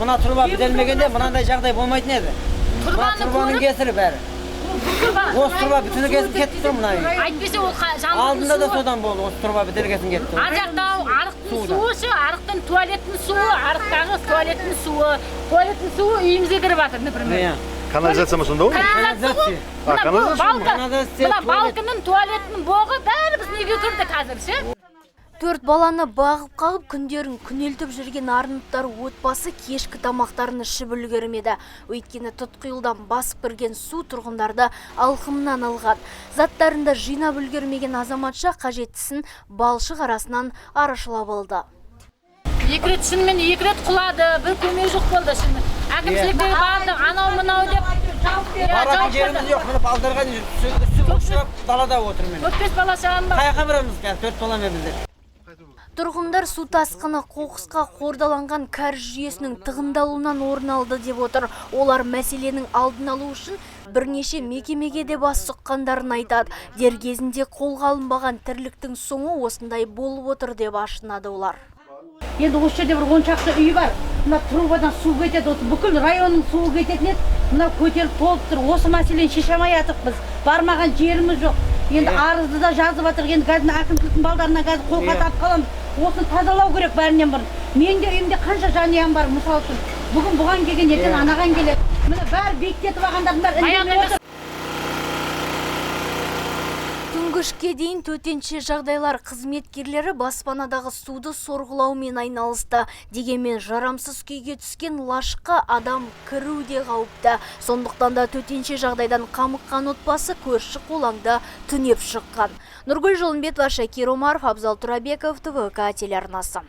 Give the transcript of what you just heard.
Мына тұрба бітелмегенде мынандай жағдай болмайтын еді. Тұрбаның кесірі бәрі. Осы тұрба бүтіні кесіп кетті тұр мына үй. Айтпесе ол жанды алдында да содан болды, осы тұрба бітелгесін кетті. Ар жақта арықтың суы, арықтың туалеттің суы, арықтағы туалеттің суы үйімізге кіріп жатыр, например. Канализация ма сонда ол? Канализация. Мына балкының, туалеттің боғы бәрі біз неге кірді қазір, ше? 4 баланы бағып қағып күндерін күнелтіп жүрген Арнұттар отбасы кешкі тамақтарын ішіп үлгермеді. Өйткені тұтқиылдан басып кірген су тұрғындарды алқымнан алған. Заттарында жинап үлгермеген азаматша қажеттісін балшық арасынан арашылап алды. 2 рет шынымен 2 рет құлады, бір көмек жоқ болды шынымен. Әкімшілікке барды, анау-мынау деп. Баратын жеріміз жоқ, міне балдарға үсіп далада отыр мен. 4-5 бала шағам бар. Қаяққа барамыз қазір 4 баламен біздер. Тұрғындар су тасқыны қоқысқа қордаланған кәріз жүйесінің тығындалуынан орын алды деп отыр. Олар мәселенің алдын алу үшін бірнеше мекемеге де бас сұққандарын айтады. Дер кезінде қолға алынбаған тірліктің соңы осындай болып отыр деп ашынады олар. Енді осы жерде бір 10 шақты үй бар. Мына трубадан су кетеді, бүкіл районның суы кететін еді. Мына көтеріліп толып тұр. Осы мәселені шеше алмай жатырық біз. Бармаған жеріміз жоқ. Енді арызды да жазып жатыр. Енді қазір әкімшіліктің балдарына қазір қолға тап қаламыз. Осыны тазалау керек бәрінен бұрын. Менде үйімде қанша жанұям бар, мысал үшін. Бүгін бұған келген, ертең анаған келеді. Міне бәрі бектетіп алғандардың бәрі ілгерілеп отыр. Түнгішке дейін төтенше жағдайлар қызметкерлері баспанадағы суды сорғылаумен айналысты. Дегенмен жарамсыз күйге түскен лашыққа адам кіру де қауіпті. Сондықтан да төтенше жағдайдан қамыққан отбасы көрші қолаңда түнеп шыққан. Нұргүл Жолымбетова, Шакир Омаров, Абзал Турабеков, ТВК телеарнасы.